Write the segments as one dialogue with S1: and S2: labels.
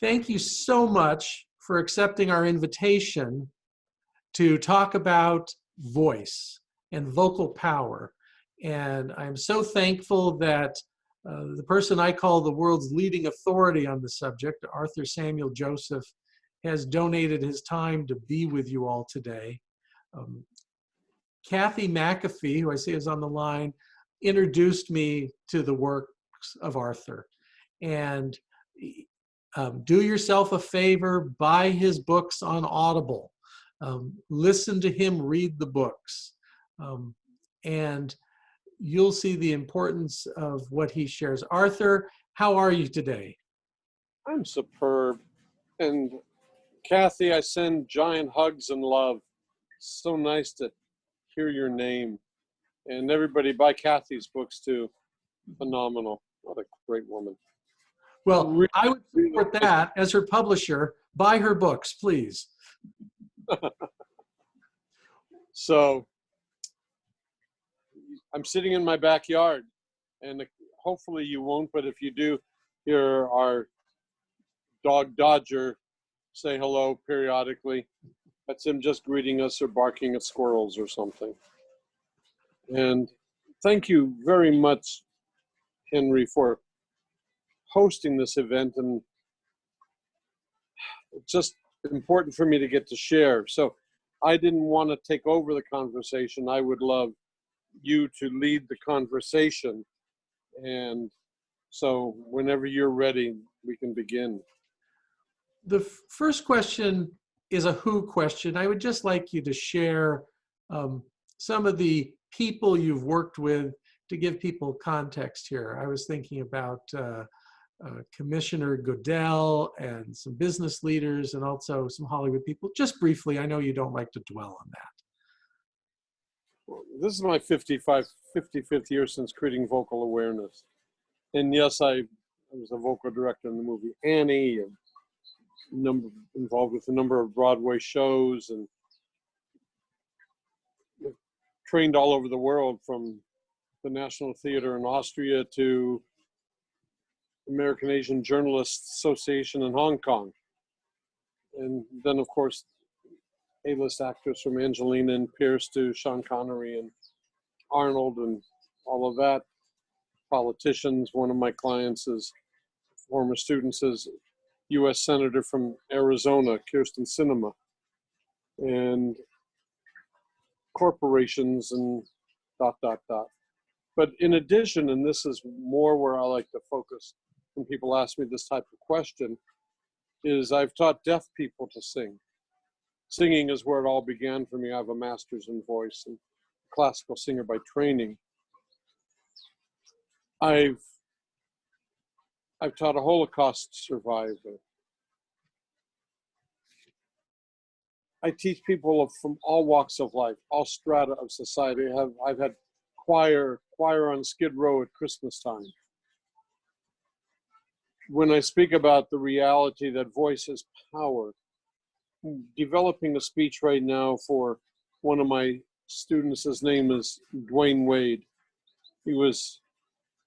S1: Thank you so much for accepting our invitation to talk about voice and vocal power. And I'm so thankful that the person I call the world's leading authority on the subject, Arthur Samuel Joseph, has donated his time to be with you all today. Kathy McAfee, who I see is on the line, introduced me to the works of Arthur. And do yourself a favor, buy his books on Audible. Listen to him read the books. And you'll see the importance of what he shares. Arthur, how are you today?
S2: I'm superb. And Kathy, I send giant hugs and love. So nice to hear your name. And everybody buy Kathy's books too. Phenomenal. What a great woman.
S1: Well,
S2: Really,
S1: I would support that as her publisher. Buy her books, please.
S2: So I'm sitting in my backyard, and hopefully you won't, but if you do hear our dog Dodger say hello periodically, that's him just greeting us or barking at squirrels or something. And thank you very much, Henry, for hosting this event, and it's just important for me to get to share. So I didn't want to take over the conversation. I would love you to lead the conversation. And so whenever you're ready, we can begin.
S1: The first question is a who question. I would just like you to share some of the people you've worked with to give people context here. I was thinking about Commissioner Goodell and some business leaders and also some Hollywood people. Just briefly, I know you don't like to dwell on that.
S2: Well, this is my 55th year since creating vocal awareness. And yes, I was a vocal director in the movie Annie, and involved with a number of Broadway shows, and trained all over the world, from the National Theater in Austria to American Asian Journalists Association in Hong Kong. And then, of course, A-list actors from Angelina and Pierce to Sean Connery and Arnold and all of that. Politicians. One of my clients is former students is U.S. Senator from Arizona, Kirsten Sinema, and corporations and ... But in addition, and this is more where I like to focus when people ask me this type of question, is I've taught deaf people to sing. Singing is where it all began for me. I have a master's in voice and classical singer by training. I've taught a Holocaust survivor. I teach people from all walks of life, all strata of society. I've had choir on Skid Row at Christmas time. When I speak about the reality that voice has power, I'm developing a speech right now for one of my students. His name is Dwayne Wade. He was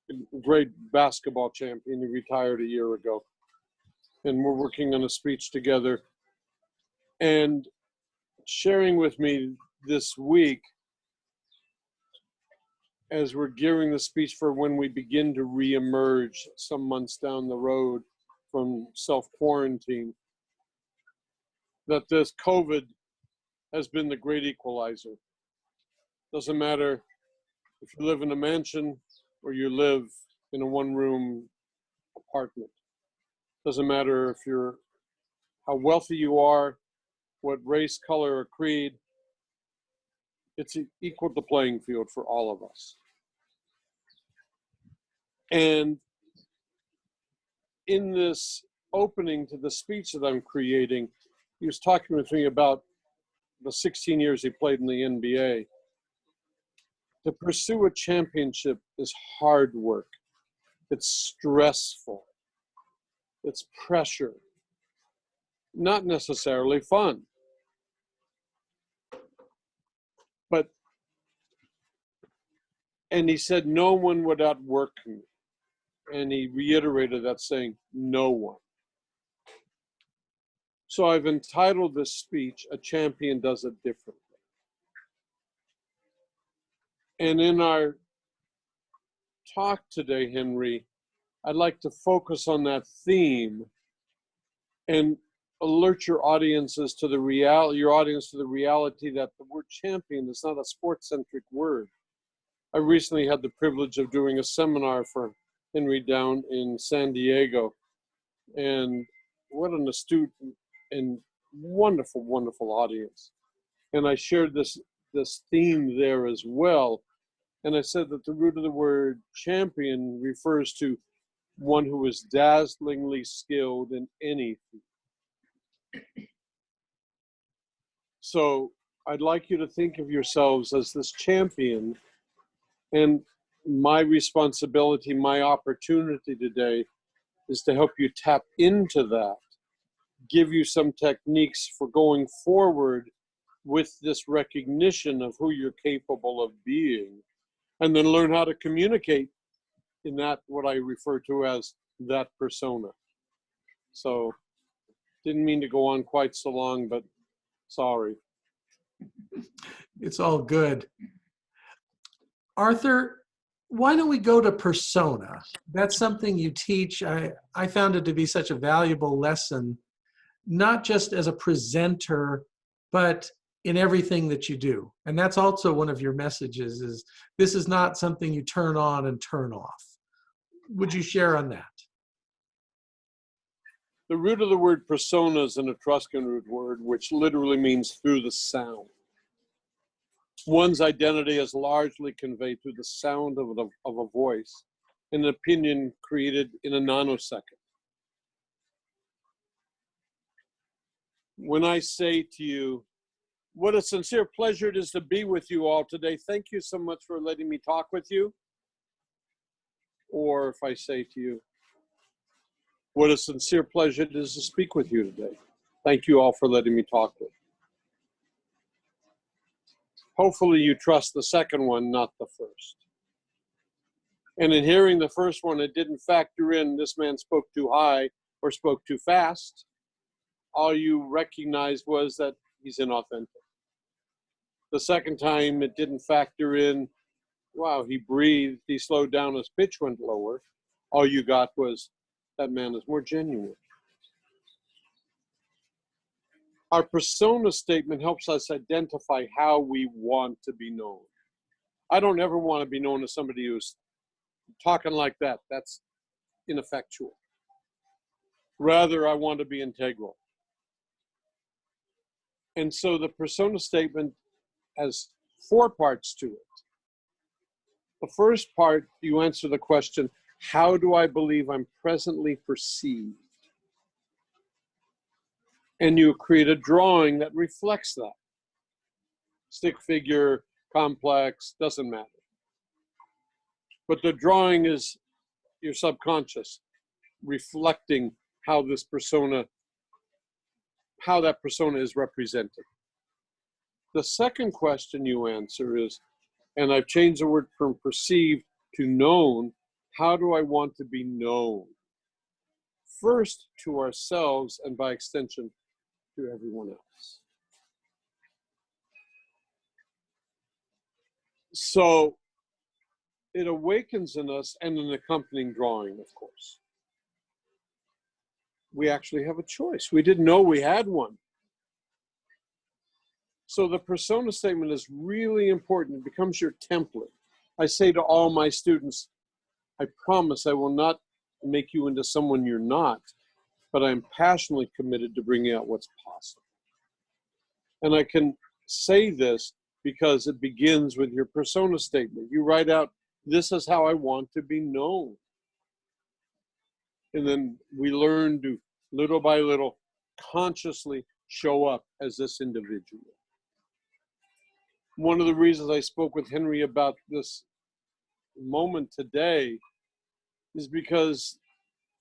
S2: a great basketball champion. He retired a year ago. And we're working on a speech together. And sharing with me this week, as we're gearing the speech for when we begin to reemerge some months down the road from self-quarantine, that this COVID has been the great equalizer. Doesn't matter if you live in a mansion or you live in a one-room apartment. Doesn't matter if how wealthy you are, what race, color, or creed. It's equal the playing field for all of us. And in this opening to the speech that I'm creating, he was talking with me about the 16 years he played in the NBA. To pursue a championship is hard work. It's stressful. It's pressure. Not necessarily fun. And he said, no one would outwork me. And he reiterated that, saying, no one. So I've entitled this speech, A Champion Does It Differently. And in our talk today, Henry, I'd like to focus on that theme and alert your audiences to the reality that the word champion is not a sports-centric word. I recently had the privilege of doing a seminar for Henry down in San Diego, and what an astute and wonderful, wonderful audience. And I shared this theme there as well. And I said that the root of the word champion refers to one who is dazzlingly skilled in anything. So I'd like you to think of yourselves as this champion, and my responsibility, my opportunity today is to help you tap into that, give you some techniques for going forward with this recognition of who you're capable of being, and then learn how to communicate in that, what I refer to as that persona. So didn't mean to go on quite so long, but sorry.
S1: It's all good. Arthur, why don't we go to persona? That's something you teach. I found it to be such a valuable lesson, not just as a presenter, but in everything that you do. And that's also one of your messages, is this is not something you turn on and turn off. Would you share on that?
S2: The root of the word persona is an Etruscan root word, which literally means through the sound. One's identity is largely conveyed through the sound of a voice, an opinion created in a nanosecond. When I say to you, what a sincere pleasure it is to be with you all today. Thank you so much for letting me talk with you. Or if I say to you, what a sincere pleasure it is to speak with you today. Thank you all for letting me talk with you. Hopefully you trust the second one, not the first. And in hearing the first one, it didn't factor in this man spoke too high or spoke too fast. All you recognized was that he's inauthentic. The second time, it didn't factor in, wow, he breathed, he slowed down, his pitch went lower. All you got was, that man is more genuine. Our persona statement helps us identify how we want to be known. I don't ever want to be known as somebody who's talking like that. That's ineffectual. Rather, I want to be integral. And so the persona statement has 4 parts to it. The first part, you answer the question, how do I believe I'm presently perceived? And you create a drawing that reflects that. Stick figure, complex, doesn't matter. But the drawing is your subconscious reflecting how this persona, how that persona is represented. The second question you answer is, and I've changed the word from perceived to known, how do I want to be known? First to ourselves, and by extension to everyone else. So it awakens in us, and an accompanying drawing, of course. We actually have a choice. We didn't know we had one. So the persona statement is really important. It becomes your template. I say to all my students, I promise I will not make you into someone you're not, but I'm passionately committed to bringing out what's possible. And I can say this because it begins with your persona statement. You write out, this is how I want to be known. And then we learn to, little by little, consciously show up as this individual. One of the reasons I spoke with Henry about this moment today is because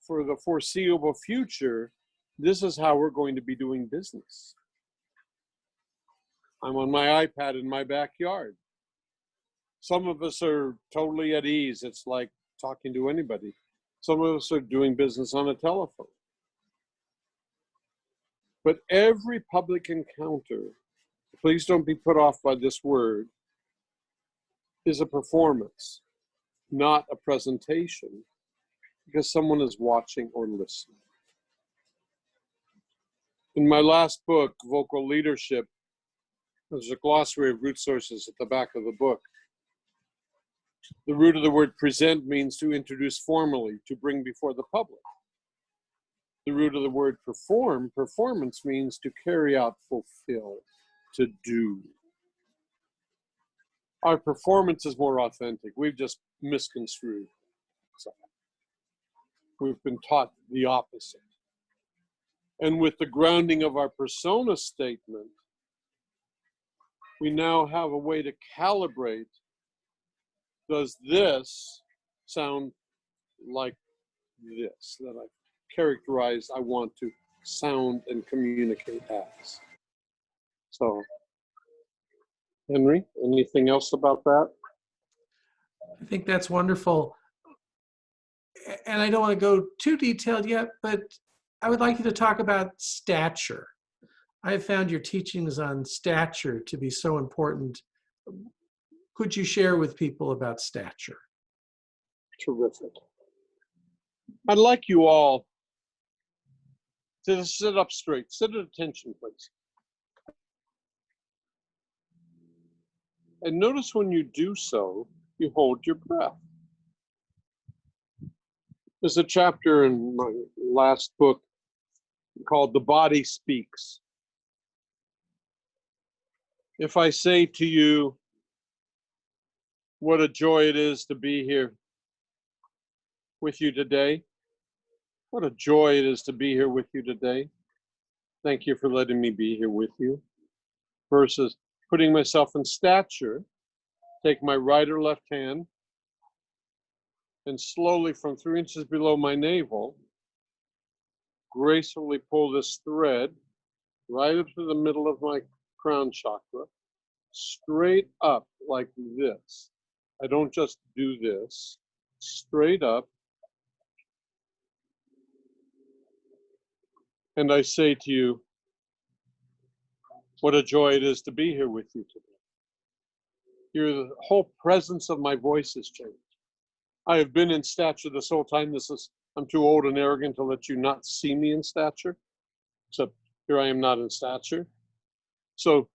S2: for the foreseeable future, this is how we're going to be doing business. I'm on my iPad in my backyard. Some of us are totally at ease. It's like talking to anybody. Some of us are doing business on a telephone. But every public encounter, please don't be put off by this word, is a performance, not a presentation, because someone is watching or listening. In my last book, Vocal Leadership, there's a glossary of root sources at the back of the book. The root of the word present means to introduce formally, to bring before the public. The root of the word perform, performance means to carry out, fulfill, to do. Our performance is more authentic. We've just misconstrued. So we've been taught the opposite. And with the grounding of our persona statement, we now have a way to calibrate. Does this sound like this that I characterized I want to sound and communicate as? So, Henry, anything else about that?
S1: I think that's wonderful. And I don't want to go too detailed yet, but I would like you to talk about stature. I have found your teachings on stature to be so important. Could you share with people about stature?
S2: Terrific. I'd like you all to sit up straight. Sit at attention, please. And notice when you do so, you hold your breath. There's a chapter in my last book called The Body Speaks. If I say to you, what a joy it is to be here with you today. What a joy it is to be here with you today. Thank you for letting me be here with you. Versus putting myself in stature, take my right or left hand and slowly from 3 inches below my navel, gracefully pull this thread right up to the middle of my crown chakra, straight up like this. I don't just do this, straight up. And I say to you, what a joy it is to be here with you today. The whole presence of my voice has changed. I have been in stature this whole time. I'm too old and arrogant to let you not see me in stature. Except here I am not in stature. So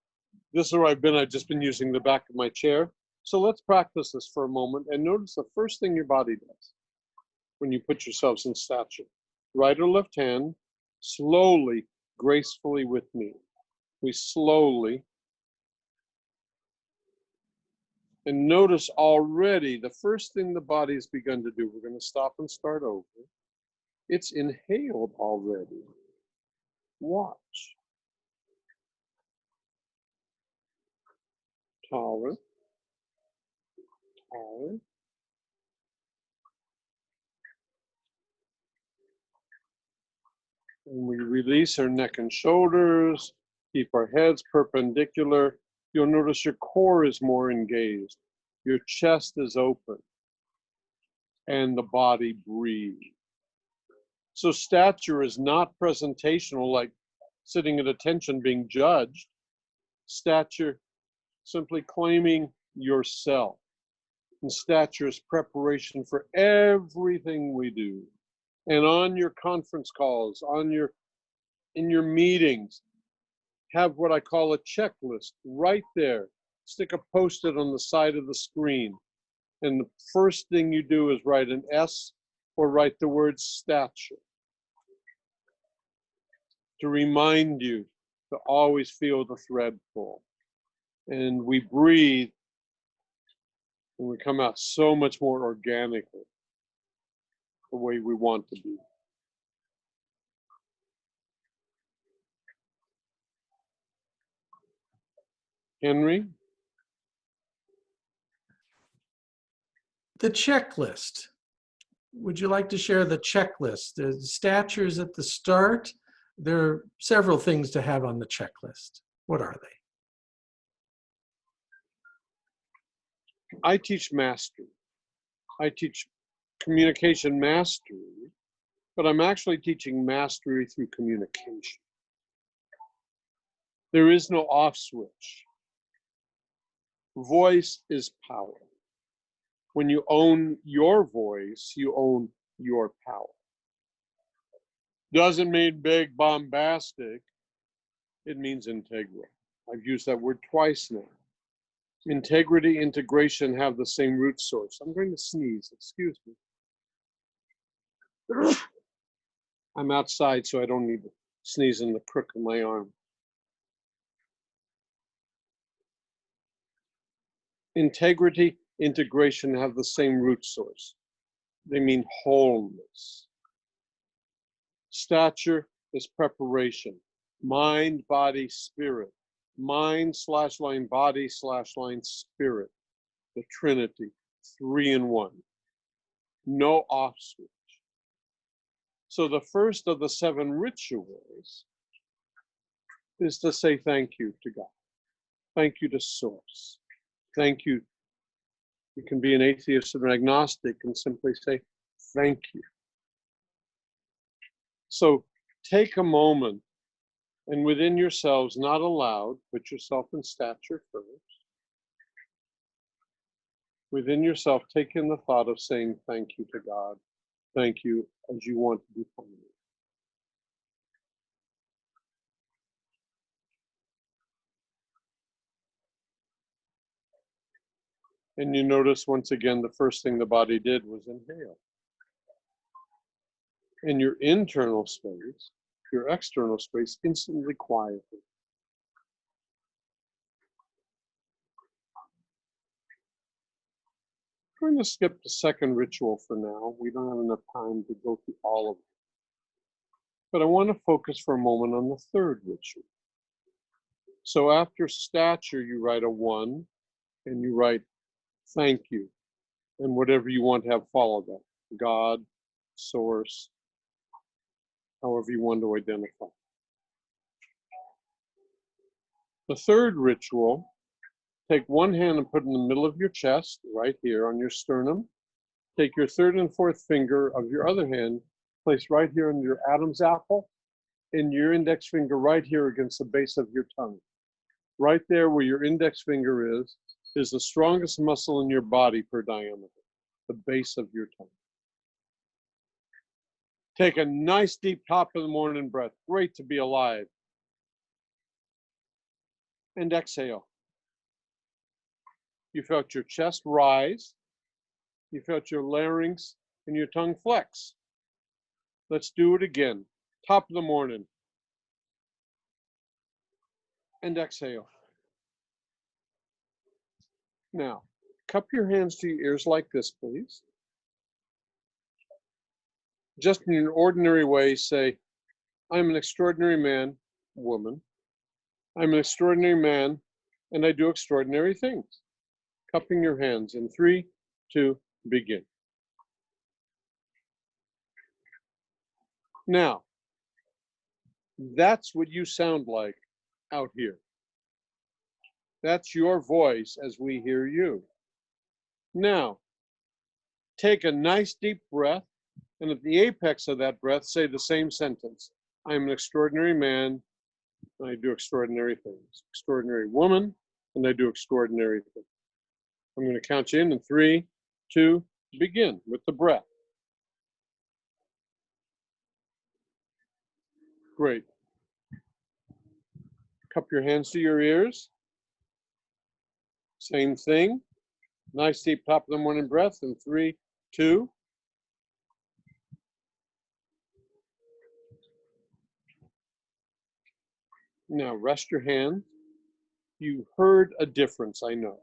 S2: this is where I've been. I've just been using the back of my chair. So let's practice this for a moment and notice the first thing your body does when you put yourselves in stature. Right or left hand, slowly, gracefully with me. We slowly, and notice already the first thing the body has begun to do, we're going to stop and start over. It's inhaled already. Watch. Taller. Taller. And we release our neck and shoulders, keep our heads perpendicular. You'll notice your core is more engaged. Your chest is open. And the body breathes. So stature is not presentational, like sitting at attention being judged. Stature, simply claiming yourself. And stature is preparation for everything we do. And on your conference calls, in your meetings, have what I call a checklist right there. Stick a Post-it on the side of the screen. And the first thing you do is write an S or write the word stature to remind you to always feel the thread pull. And we breathe and we come out so much more organically, the way we want to be. Henry?
S1: The checklist. Would you like to share the checklist? The statures at the start. There are several things to have on the checklist. What are they?
S2: I teach mastery. I teach communication mastery, but I'm actually teaching mastery through communication. There is no off switch. Voice is power. When you own your voice, you own your power. Doesn't mean big, bombastic. It means integral. I've used that word twice now. Integrity, integration have the same root source. I'm going to sneeze, excuse me. I'm outside, so I don't need to sneeze in the crook of my arm. Integrity, integration have the same root source. They mean wholeness. Stature is preparation. Mind, body, spirit. Mind/line, body/line, spirit. The Trinity, 3 in 1. No off switch. So the first of the 7 rituals is to say thank you to God. Thank you to Source. Thank you. You can be an atheist or an agnostic and simply say thank you. So take a moment and within yourselves, not aloud, put yourself in stature first. Within yourself, take in the thought of saying thank you to God. Thank you as you want to be funny. And you notice once again, the first thing the body did was inhale. In your internal space, your external space instantly quieted. I'm going to skip the second ritual for now. We don't have enough time to go through all of it. But I want to focus for a moment on the third ritual. So after stature, you write a 1 and you write thank you and whatever you want to have follow that. God, Source, however you want to identify. The third ritual, take one hand and put it in the middle of your chest, right here on your sternum. Take your third and fourth finger of your other hand, place right here on your Adam's apple, and your index finger right here against the base of your tongue. Right there where your index finger is the strongest muscle in your body per diameter, the base of your tongue. Take a nice deep top of the morning breath. Great to be alive. And exhale. You felt your chest rise. You felt your larynx and your tongue flex. Let's do it again. Top of the morning. And exhale. Now, cup your hands to your ears like this, please. Just in an ordinary way, say, I'm an extraordinary man, woman. I'm an extraordinary man, and I do extraordinary things. Cupping your hands in 3, 2, begin. Now, that's what you sound like out here. That's your voice as we hear you. Now, take a nice deep breath, and at the apex of that breath, say the same sentence. I'm an extraordinary man, and I do extraordinary things. Extraordinary woman, and I do extraordinary things. I'm going to count you in 3, 2, begin with the breath. Great. Cup your hands to your ears. Same thing. Nice deep top of the morning breath in 3, 2. Now rest your hand. You heard a difference, I know,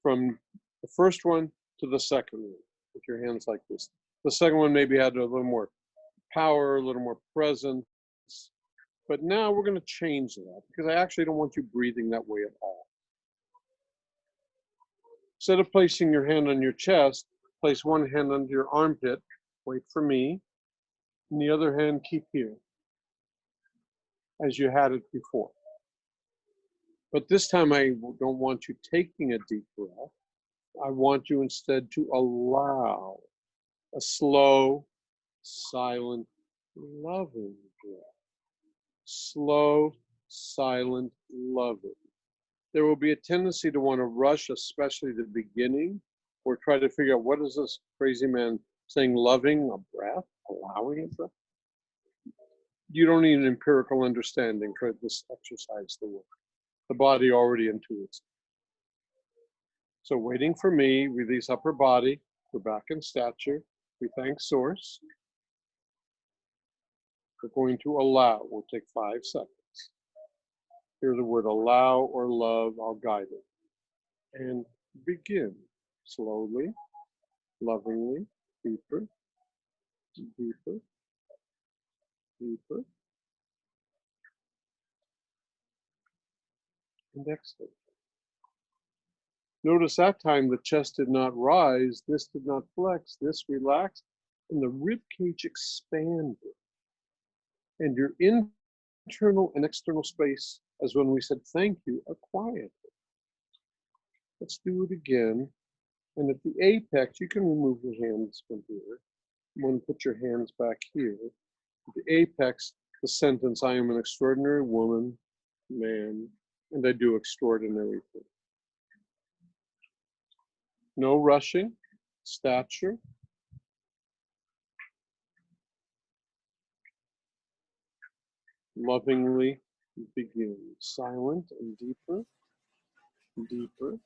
S2: from the first one to the second one. Put your hands like this. The second one maybe had a little more power, a little more presence. But now we're going to change that because I actually don't want you breathing that way at all. Instead of placing your hand on your chest, place one hand under your armpit. Wait for me. And the other hand keep here as you had it before. But this time I don't want you taking a deep breath. I want you instead to allow a slow, silent, loving breath. Slow, silent, loving. There will be a tendency to want to rush, especially the beginning, or try to figure out what is this crazy man saying, loving a breath, allowing a breath. You don't need an empirical understanding for this exercise to work. The body already intuits. So waiting for me, release upper body, we're back in stature. We thank Source. We're going to allow. We'll take 5 seconds. Hear the word allow or love. I'll guide it. And begin slowly, lovingly, deeper, deeper, deeper. And exhale. Notice that time the chest did not rise, this did not flex, this relaxed, and the rib cage expanded. And your internal and external space, as when we said thank you, are quieted. Let's do it again. And at the apex, you can remove your hands from here. You want to put your hands back here. At the apex, the sentence, I am an extraordinary woman, man, and I do extraordinary things. No rushing, stature. Lovingly begin. Silent and deeper, deeper,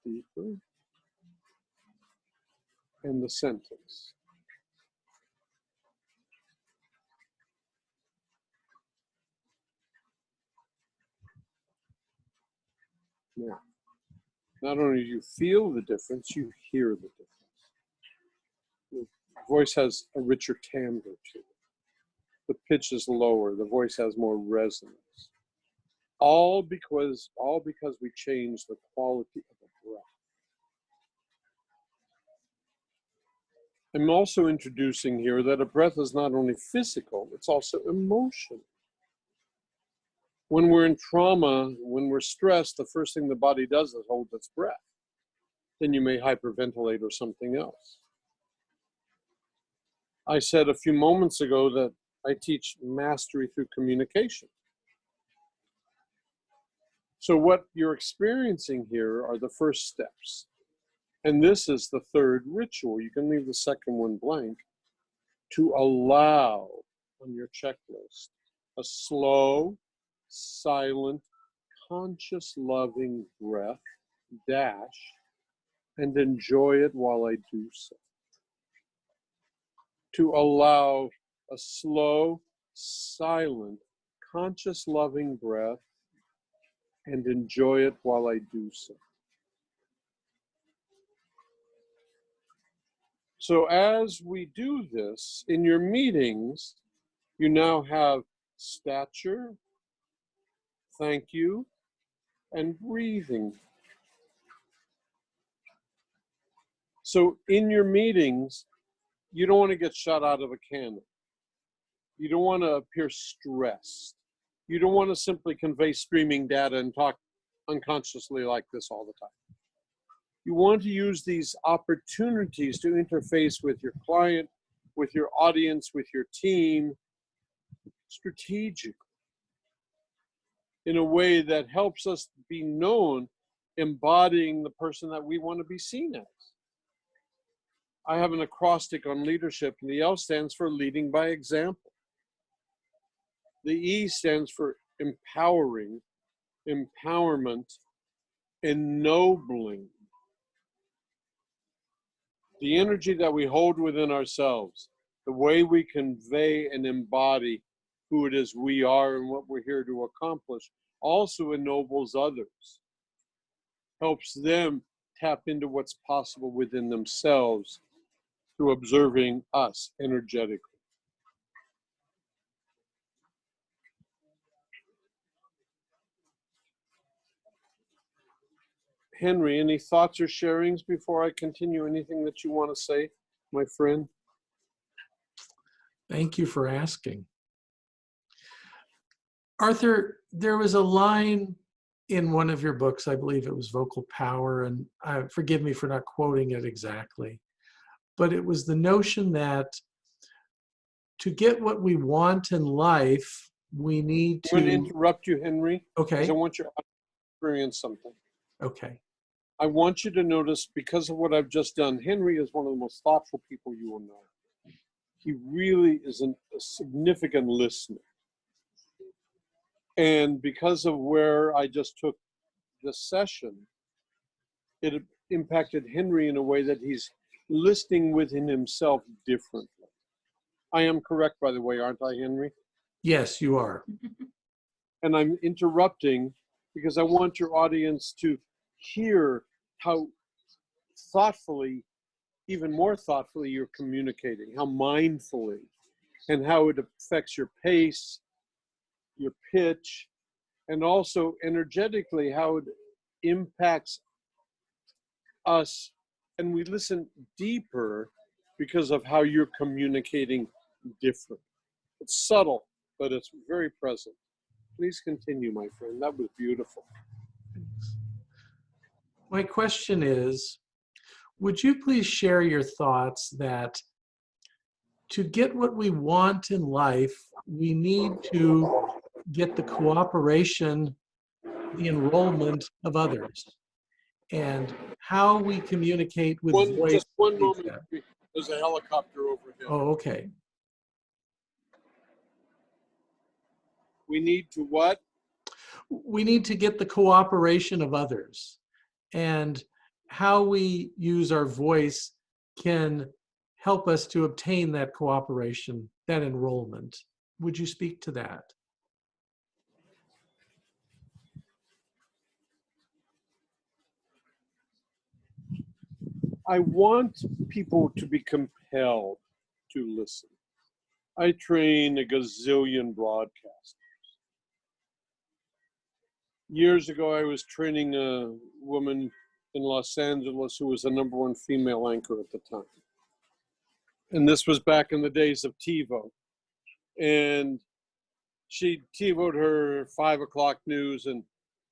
S2: deeper. And the sentence. Now, not only do you feel the difference, you hear the difference. The voice has a richer timbre to it. The pitch is lower, the voice has more resonance. All because we changed the quality of the breath. I'm also introducing here that a breath is not only physical, it's also emotional. When we're in trauma, when we're stressed, the first thing the body does is hold its breath. Then you may hyperventilate or something else. I said a few moments ago that I teach mastery through communication. So what you're experiencing here are the first steps. And this is the third ritual. You can leave the second one blank. To allow on your checklist a slow, silent, conscious, loving breath, dash, and enjoy it while I do so. To allow a slow, silent, conscious, loving breath, and enjoy it while I do so. So as we do this, in your meetings, you now have stature, thank you, and breathing. So in your meetings, you don't want to get shot out of a cannon. You don't want to appear stressed. You don't want to simply convey streaming data and talk unconsciously like this all the time. You want to use these opportunities to interface with your client, with your audience, with your team, strategically, in a way that helps us be known, embodying the person that we want to be seen as. I have an acrostic on leadership, and the L stands for leading by example. The E stands for empowering, empowerment, ennobling. The energy that we hold within ourselves, the way we convey and embody who it is we are and what we're here to accomplish, also ennobles others, helps them tap into what's possible within themselves through observing us energetically. Henry, any thoughts or sharings before I continue? Anything that you want to say, my friend?
S1: Thank you for asking. Arthur, there was a line in one of your books, I believe it was Vocal Power, and forgive me for not quoting it exactly, but it was the notion that to get what we want in life, we need
S2: I'm going to
S1: to,
S2: interrupt you, Henry, because I
S1: okay,
S2: want you to experience something.
S1: okay.
S2: I want you to notice, because of what I've just done, Henry is one of the most thoughtful people you will know. He really is a significant listener. And because of where I just took this session, it impacted Henry in a way that he's listening within himself differently. I am correct, by the way, aren't I, Henry?
S1: Yes, you are.
S2: And I'm interrupting because I want your audience to hear how thoughtfully, even more thoughtfully, you're communicating, how mindfully, and how it affects your pace, your pitch, and also energetically, how it impacts us. And we listen deeper because of how you're communicating different. It's subtle, but it's very present. Please continue, my friend. That was beautiful.
S1: My question is, would you please share your thoughts that to get what we want in life, we need to get the cooperation, the enrollment of others, and how we communicate with voice
S2: Just one
S1: needs
S2: moment.
S1: that.
S2: There's a helicopter overhead.
S1: Oh, okay.
S2: We need to what?
S1: We need to get the cooperation of others, and how we use our voice can help us to obtain that cooperation, that enrollment. Would you speak to that?
S2: I want people to be compelled to listen. I train a gazillion broadcasters. Years ago, I was training a woman in Los Angeles who was the #1 female anchor at the time. And this was back in the days of TiVo. And she TiVo'd her 5 o'clock news, and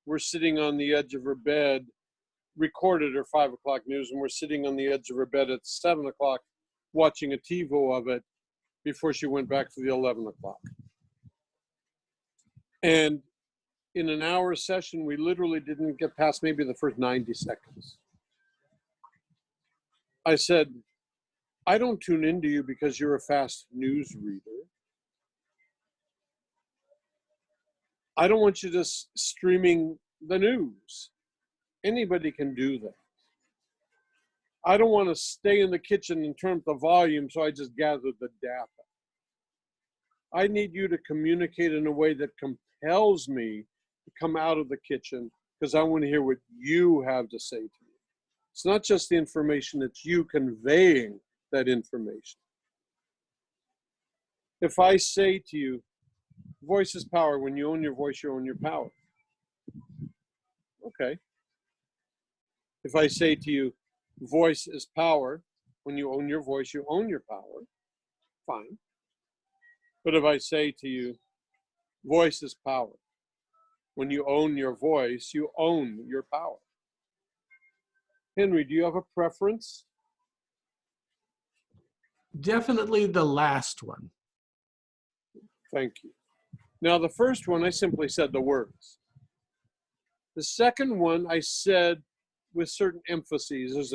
S2: we're sitting on the edge of her bed, recorded her 5 o'clock news, and we're sitting on the edge of her bed at 7 o'clock watching a TiVo of it before she went back for the 11 o'clock. And in an hour session, we literally didn't get past maybe the first 90 seconds. I said, I don't tune into you because you're a fast news reader. I don't want you just streaming the news. Anybody can do that. I don't want to stay in the kitchen and turn up the volume, so I just gathered the data. I need you to communicate in a way that compels me to come out of the kitchen, because I want to hear what you have to say to me. It's not just the information, it's you conveying that information. If I say to you, voice is power, when you own your voice, you own your power. Okay. If I say to you, voice is power, when you own your voice, you own your power. Fine. But if I say to you, voice is power, when you own your voice, you own your power. Henry, do you have a preference?
S1: Definitely the last one.
S2: Thank you. Now, the first one, I simply said the words. The second one, I said with certain emphases.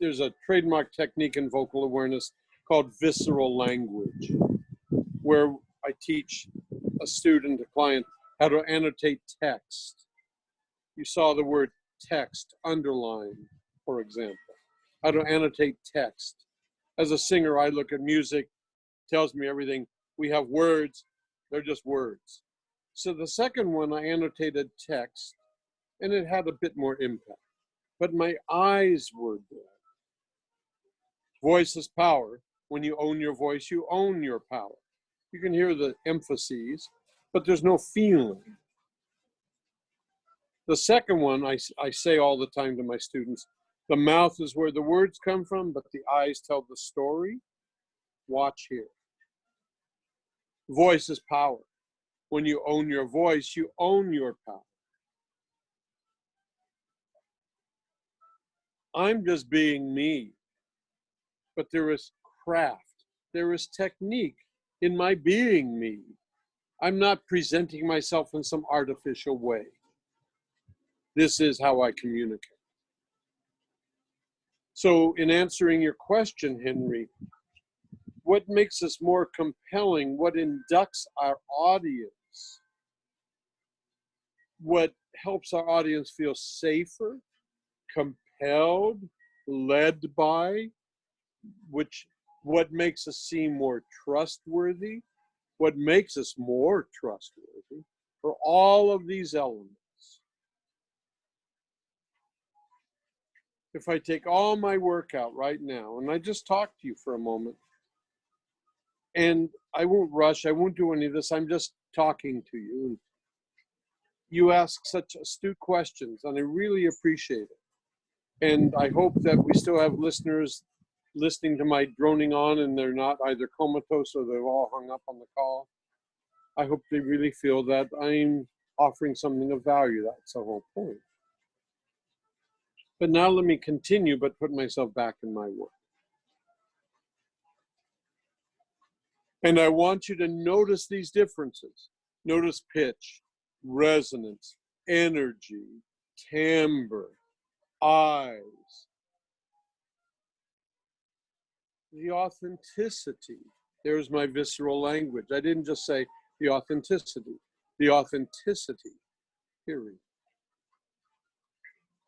S2: There's a trademark technique in vocal awareness called visceral language, where I teach a student, a client, how to annotate text. You saw the word text, underline, for example. How to annotate text. As a singer, I look at music, tells me everything. We have words, they're just words. So the second one, I annotated text, and it had a bit more impact. But my eyes were there. Voice is power. When you own your voice, you own your power. You can hear the emphases, but there's no feeling. The second one, I say all the time to my students, the mouth is where the words come from, but the eyes tell the story. Watch here. Voice is power. When you own your voice, you own your power. I'm just being me, but there is craft, there is technique in my being me. I'm not presenting myself in some artificial way. This is how I communicate. So in answering your question, Henry, what makes us more compelling? What inducts our audience? What helps our audience feel safer, compelled, led by? What makes us seem more trustworthy? What makes us more trustworthy? For all of these elements. If I take all my work out right now, and I just talk to you for a moment, and I won't rush, I won't do any of this, I'm just talking to you. You ask such astute questions, and I really appreciate it. And I hope that we still have listeners listening to my droning on, and they're not either comatose or they've all hung up on the call. I hope they really feel that I'm offering something of value. That's the whole point. But now let me continue, but put myself back in my work. And I want you to notice these differences. Notice pitch, resonance, energy, timbre, eyes, the authenticity. There's my visceral language. I didn't just say the authenticity, period.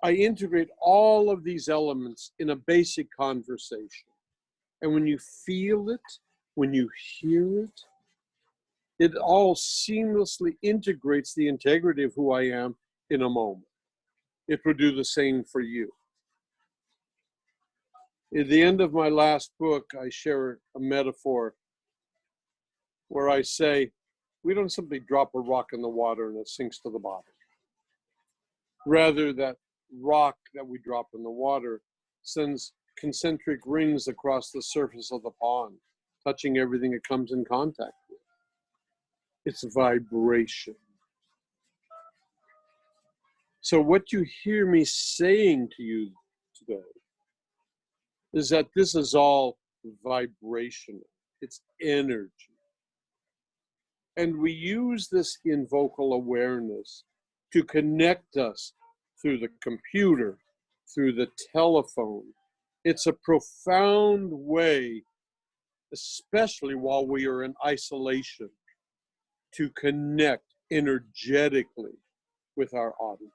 S2: I integrate all of these elements in a basic conversation. And when you feel it, when you hear it, it all seamlessly integrates the integrity of who I am in a moment. It will do the same for you. At the end of my last book, I share a metaphor where I say, we don't simply drop a rock in the water and it sinks to the bottom. Rather, that rock that we drop in the water sends concentric rings across the surface of the pond, touching everything it comes in contact with. It's vibration. So what you hear me saying to you today is that this is all vibrational. It's energy. And we use this in vocal awareness to connect us through the computer, through the telephone. It's a profound way, especially while we are in isolation, to connect energetically with our audience.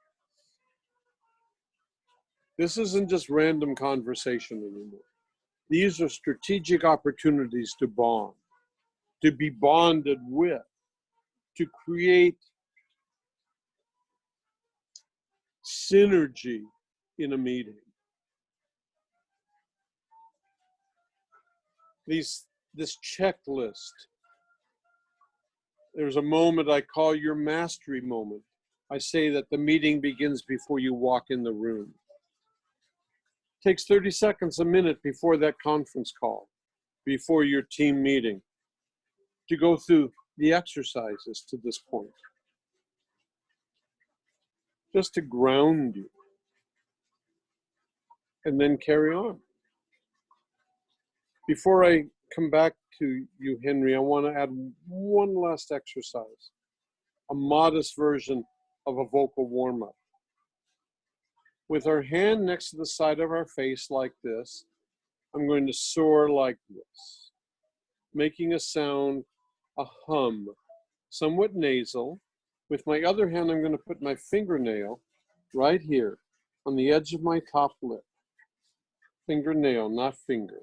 S2: This isn't just random conversation anymore. These are strategic opportunities to bond, to be bonded with, to create synergy in a meeting. This checklist, there's a moment I call your mastery moment. I say that the meeting begins before you walk in the room. It takes 30 seconds, a minute before that conference call, before your team meeting, to go through the exercises to this point. Just to ground you. And then carry on. Before I come back to you, Henry, I want to add one last exercise, a modest version of a vocal warm-up. With our hand next to the side of our face like this, I'm going to soar like this, making a sound, a hum, somewhat nasal. With my other hand, I'm going to put my fingernail right here on the edge of my top lip. Fingernail, not finger.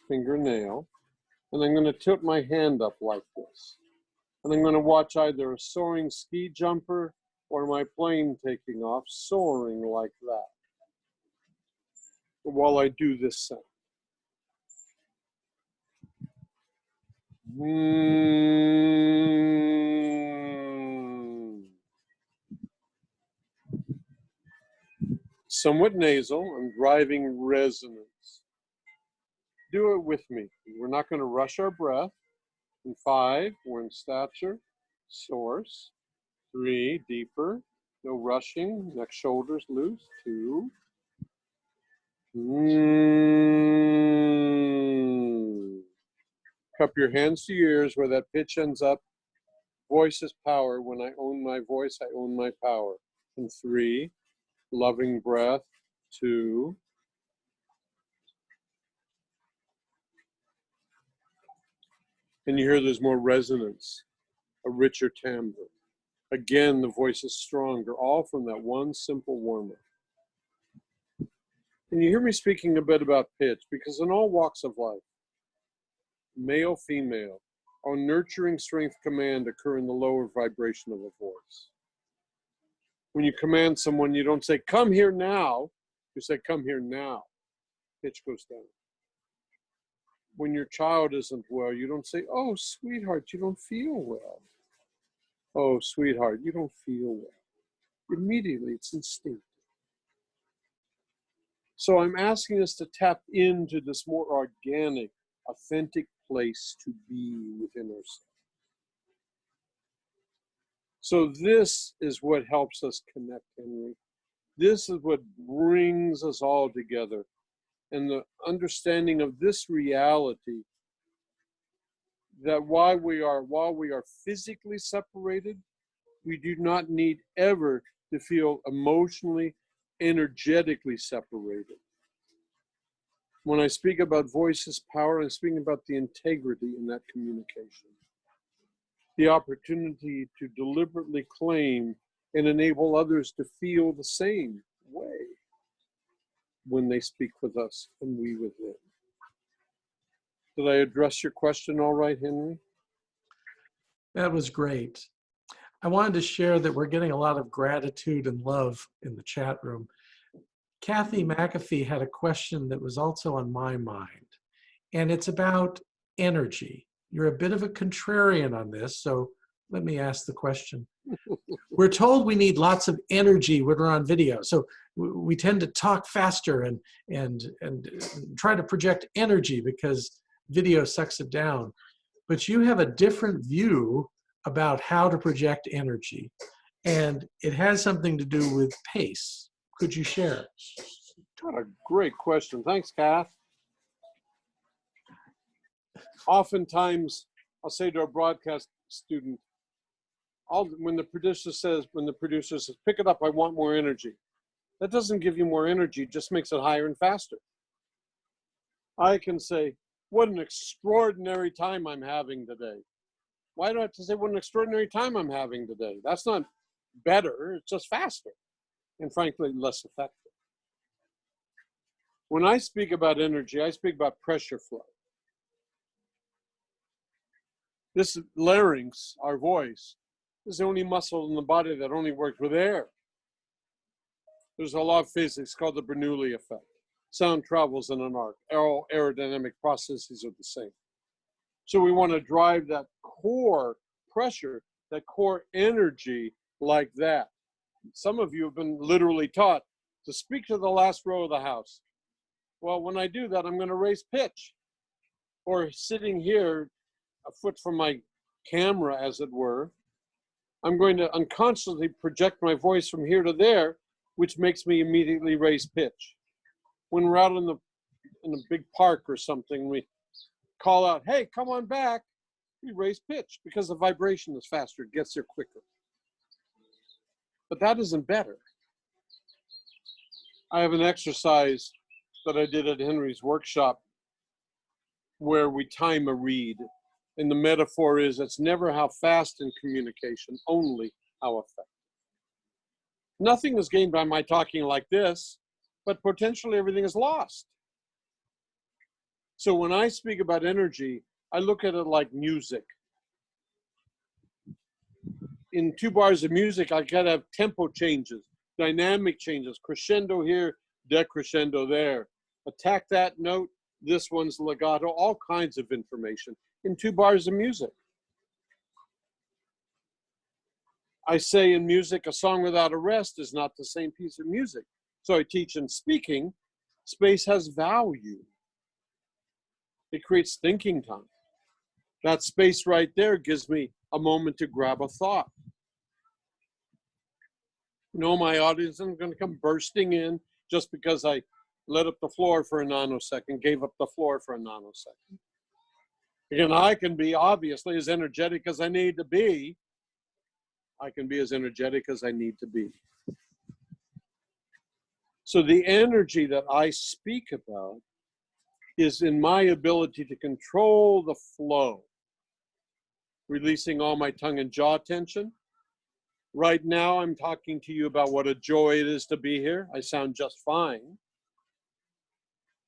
S2: Fingernail. And I'm going to tilt my hand up like this. And I'm going to watch either a soaring ski jumper or my plane taking off, soaring like that, while I do this sound. Somewhat nasal, I'm driving resonance. Do it with me. We're not going to rush our breath. In 5, we're in stature, source. 3, deeper, no rushing, neck shoulders loose. 2. Cup your hands to your ears where that pitch ends up Voice is power. When I own my voice, I own my power. And 3, loving breath. 2, and you hear there's more resonance, a richer timbre. Again, the voice is stronger, all from that one simple warm-up. And you hear me speaking a bit about pitch, because in all walks of life, male, female, our nurturing strength command occur in the lower vibration of a voice. When you command someone, you don't say, come here now. You say, come here now. Pitch goes down. When your child isn't well, you don't say, oh, sweetheart, you don't feel well. Oh, sweetheart, you don't feel well. Immediately, it's instinctive. So I'm asking us to tap into this more organic, authentic place to be within ourselves. So this is what helps us connect, Henry. This is what brings us all together. And the understanding of this reality, that while we are physically separated, we do not need ever to feel emotionally, energetically separated. When I speak about voices power, I'm speaking about the integrity in that communication. The opportunity to deliberately claim and enable others to feel the same way when they speak with us and we with them. Did I address your question all right, Henry?
S1: That was great. I wanted to share that we're getting a lot of gratitude and love in the chat room. Kathy McAfee had a question that was also on my mind, and it's about energy. You're a bit of a contrarian on this, so let me ask the question. We're told we need lots of energy when we're on video, so we tend to talk faster and try to project energy because video sucks it down. But you have a different view about how to project energy, and it has something to do with pace. Could you share?
S2: What a great question. Thanks, Kath. Oftentimes, I'll say to a broadcast student, when the producer says, pick it up, I want more energy. That doesn't give you more energy, just makes it higher and faster. I can say, what an extraordinary time I'm having today. Why do I have to say what an extraordinary time I'm having today? That's not better, it's just faster. And frankly, less effective. When I speak about energy, I speak about pressure flow. This larynx, our voice, is the only muscle in the body that only works with air. There's a law of physics called the Bernoulli effect. Sound travels in an arc. All aerodynamic processes are the same. So we want to drive that core pressure, that core energy like that. Some of you have been literally taught to speak to the last row of the house. Well, when I do that, I'm going to raise pitch. Or sitting here, a foot from my camera, as it were, I'm going to unconsciously project my voice from here to there, which makes me immediately raise pitch. When we're out in a big park or something, we call out, hey, come on back. We raise pitch because the vibration is faster, it gets there quicker. But that isn't better. I have an exercise that I did at Henry's workshop where we time a read. And the metaphor is it's never how fast in communication, only how effective. Nothing is gained by my talking like this, but potentially everything is lost. So when I speak about energy, I look at it like music. In 2 bars of music, I gotta have tempo changes, dynamic changes, crescendo here, decrescendo there. Attack that note, this one's legato, all kinds of information in 2 bars of music. I say in music, a song without a rest is not the same piece of music. So I teach in speaking, space has value. It creates thinking time. That space right there gives me a moment to grab a thought. You know, my audience isn't going to come bursting in just because I let up the floor for a nanosecond, gave up the floor for a nanosecond. Again, I can be obviously as energetic as I need to be, I can be as energetic as I need to be. So the energy that I speak about is in my ability to control the flow, releasing all my tongue and jaw tension. Right now, I'm talking to you about what a joy it is to be here. I sound just fine.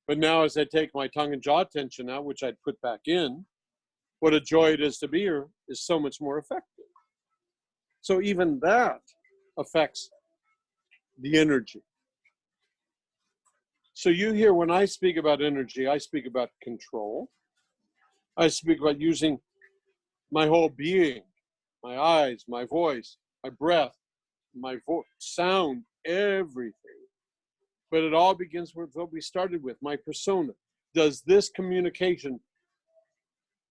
S2: But now as I take my tongue and jaw tension out, which I'd put back in, what a joy it is to be here is so much more effective. So even that affects the energy. So you hear when I speak about energy, I speak about control. I speak about using my whole being, my eyes, my voice, my breath, my sound, everything. But it all begins with what we started with, my persona. Does this communication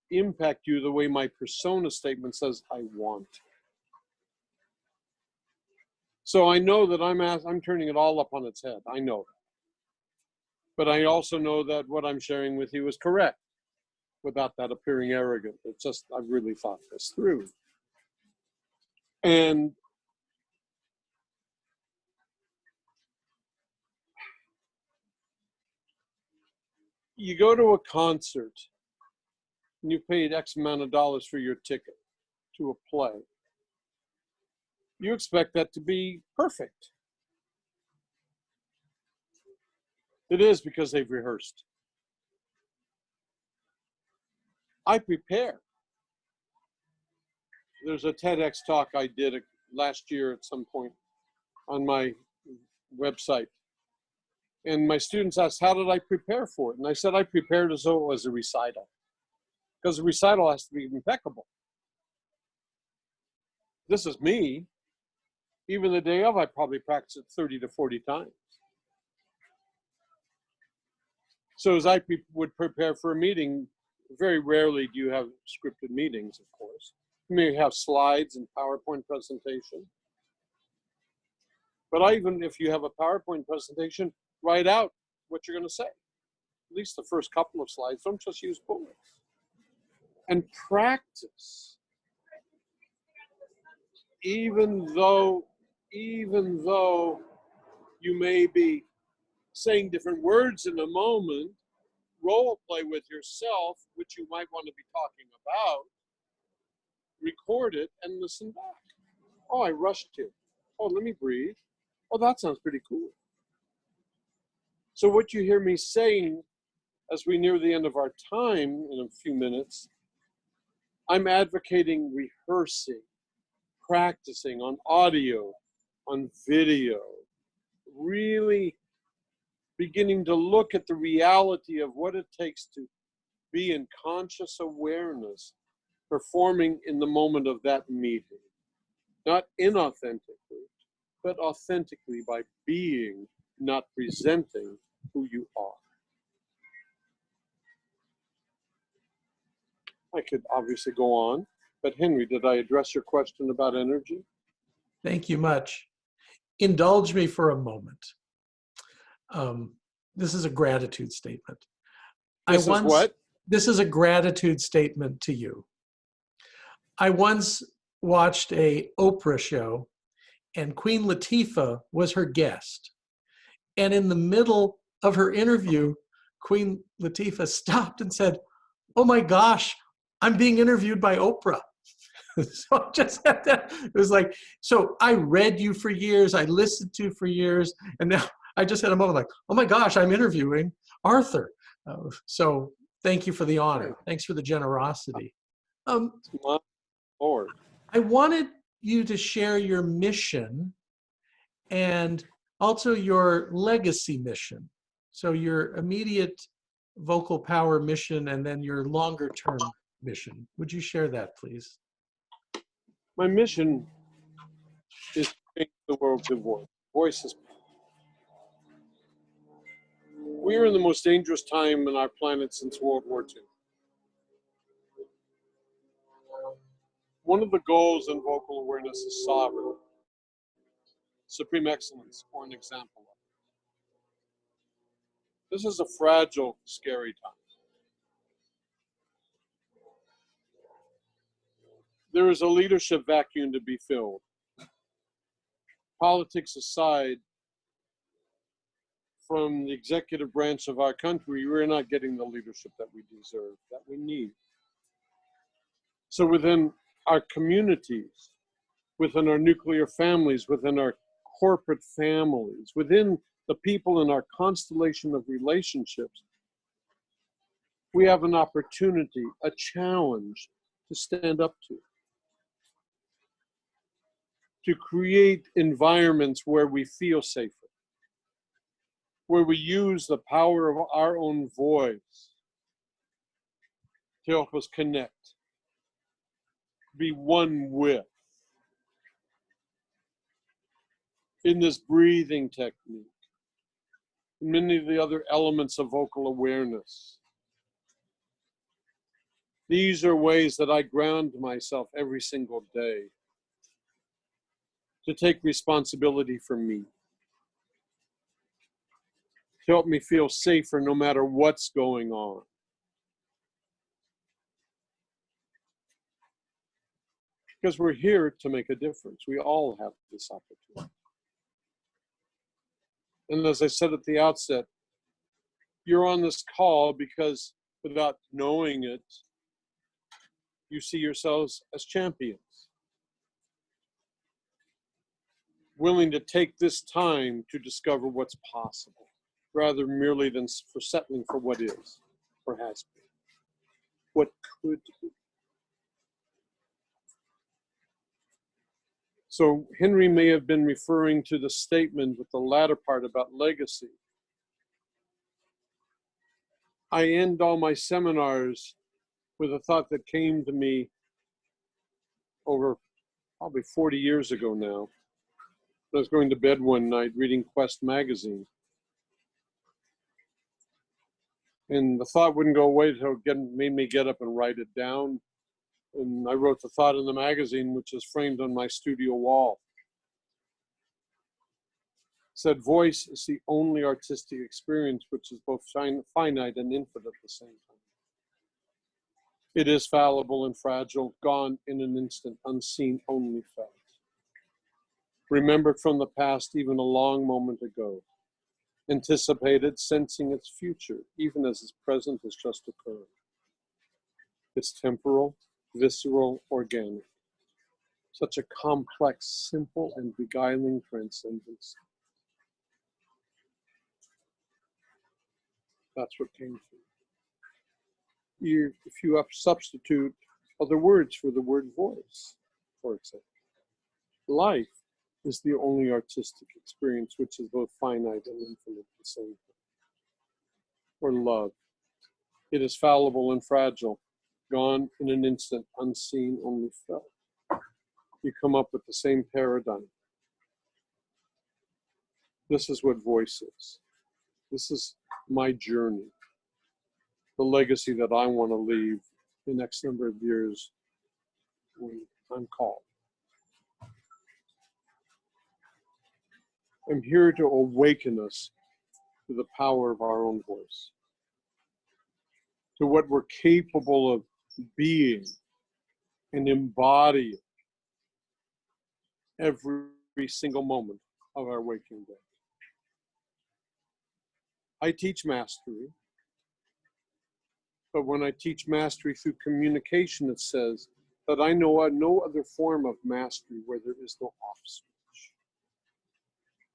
S2: impact you the way my persona statement says I want? So I know that I'm turning it all up on its head. I know that. But I also know that what I'm sharing with you is correct without that appearing arrogant. It's just, I've really thought this through. And you go to a concert and you paid X amount of dollars for your ticket to a play. You expect that to be perfect. It is because they've rehearsed. I prepare. There's a TEDx talk I did last year at some point on my website. And my students asked, how did I prepare for it? And I said, I prepared as though it was a recital. Because the recital has to be impeccable. This is me. Even the day of, I probably practice it 30 to 40 times. So as I would prepare for a meeting, very rarely do you have scripted meetings, of course. You may have slides and PowerPoint presentation. But even if you have a PowerPoint presentation, write out what you're going to say. At least the first couple of slides. Don't just use bullets. And practice. Even though you may be saying different words in a moment, role play with yourself, which you might want to be talking about, record it and listen back. Oh, I rushed here. Oh, let me breathe. Oh, that sounds pretty cool. So what you hear me saying as we near the end of our time in a few minutes, I'm advocating rehearsing, practicing on audio, on video, really beginning to look at the reality of what it takes to be in conscious awareness, performing in the moment of that meeting. Not inauthentically, but authentically by being, not presenting who you are. I could obviously go on, but Henry, did I address your question about energy?
S1: Thank you much. Indulge me for a moment. This is a gratitude statement.
S2: This is what?
S1: This is a gratitude statement to you. I once watched a Oprah show and Queen Latifah was her guest. And in the middle of her interview, Queen Latifah stopped and said, "Oh my gosh, I'm being interviewed by Oprah." So I just had that. It was like, so I read you for years, I listened to you for years, and now I just had a moment like, oh my gosh, I'm interviewing Arthur. So thank you for the honor. Thanks for the generosity.
S2: My Lord.
S1: I wanted you to share your mission and also your legacy mission. So your immediate vocal power mission and then your longer term mission. Would you share that, please?
S2: My mission is to change the world to voice. Voice is power. We are in the most dangerous time in our planet since World War II. One of the goals in vocal awareness is sovereignty, supreme excellence, or an example of it. This is a fragile, scary time. There is a leadership vacuum to be filled. politics aside, from the executive branch of our country, we're not getting the leadership that we deserve, that we need. So within our communities, within our nuclear families, within our corporate families, within the people in our constellation of relationships, we have an opportunity, a challenge to stand up to create environments where we feel safer, where we use the power of our own voice to help us connect, be one with, in this breathing technique, many of the other elements of vocal awareness. These are ways that I ground myself every single day to take responsibility for me, to help me feel safer no matter what's going on. Because we're here to make a difference. We all have this opportunity. And as I said at the outset, you're on this call because without knowing it, you see yourselves as champions, willing to take this time to discover what's possible, rather merely than for settling for what is or has been, what could be. So Henry may have been referring to the statement with the latter part about legacy. I end all my seminars with a thought that came to me over probably 40 years ago now. I was going to bed one night reading Quest magazine. And the thought wouldn't go away until it made me get up and write it down. And I wrote the thought in the magazine, which is framed on my studio wall. It said, voice is the only artistic experience which is both finite and infinite at the same time. It is fallible and fragile, gone in an instant, unseen, only felt. Remembered from the past, even a long moment ago. Anticipated, sensing its future, even as its present has just occurred. It's temporal, visceral, organic. Such a complex, simple, and beguiling transcendence. That's what came through. If you substitute other words for the word voice, for example, life is the only artistic experience which is both finite and infinite at the same time. Or love. It is fallible and fragile, gone in an instant, unseen, only felt. You come up with the same paradigm. This is what voice is. This is my journey, the legacy that I want to leave the next number of years when I'm called. I'm here to awaken us to the power of our own voice, to what we're capable of being and embodying every single moment of our waking day. I teach mastery, but when I teach mastery through communication, it says that I know no other form of mastery where there is no off switch.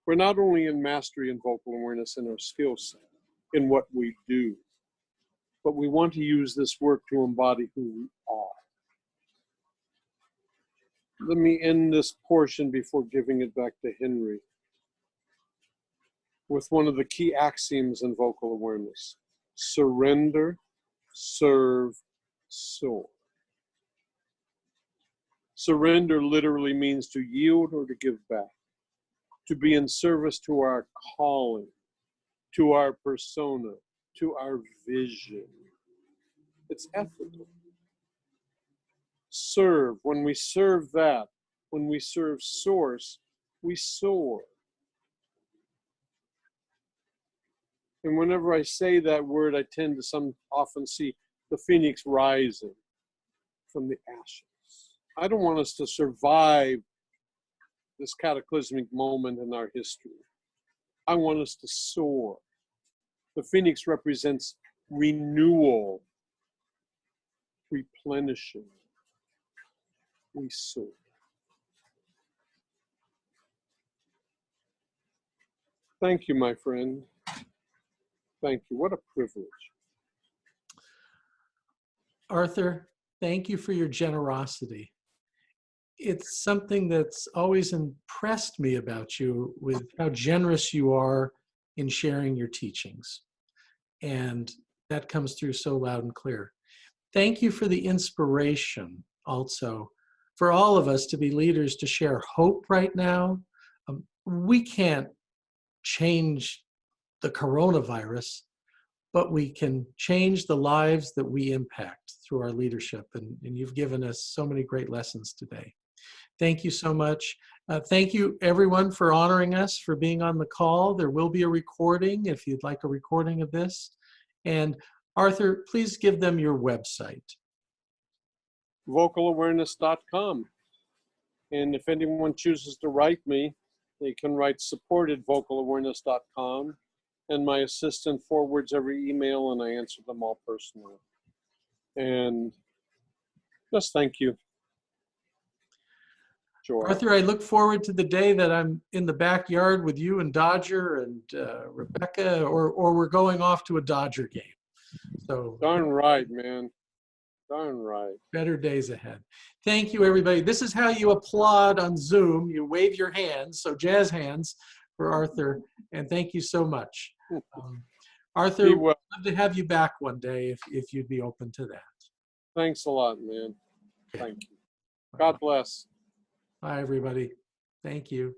S2: We're not only in mastery and vocal awareness in our skill set, in what we do, but we want to use this work to embody who we are. Let me end this portion before giving it back to Henry with one of the key axioms in vocal awareness. Surrender, serve, soar. Surrender literally means to yield or to give back, to be in service to our calling, to our persona, to our vision. It's ethical. Serve, when we serve that, when we serve source, we soar. And whenever I say that word, I tend to often see the phoenix rising from the ashes. I don't want us to survive this cataclysmic moment in our history. I want us to soar. The phoenix represents renewal, replenishing. We soar. Thank you, my friend. Thank you. What a privilege.
S1: Arthur, thank you for your generosity. It's something that's always impressed me about you, with how generous you are in sharing your teachings. And that comes through so loud and clear. Thank you for the inspiration also for all of us to be leaders, to share hope right now. We can't change the coronavirus, but we can change the lives that we impact through our leadership. And you've given us so many great lessons today. Thank you so much. Thank you, everyone, for honoring us, for being on the call. There will be a recording if you'd like a recording of this. And Arthur, please give them your website.
S2: Vocalawareness.com. And if anyone chooses to write me, they can write support@vocalawareness.com. And my assistant forwards every email, and I answer them all personally. And just thank you. Sure.
S1: Arthur, I look forward to the day that I'm in the backyard with you and Dodger and Rebecca, or we're going off to a Dodger game. So
S2: darn right, man. Darn right.
S1: Better days ahead. Thank you, everybody. This is how you applaud on Zoom. You wave your hands, so jazz hands for Arthur. And thank you so much. Arthur, we'd love to have you back one day if you'd be open to that.
S2: Thanks a lot, man. Thank you. God bless.
S1: Bye, everybody. Thank you.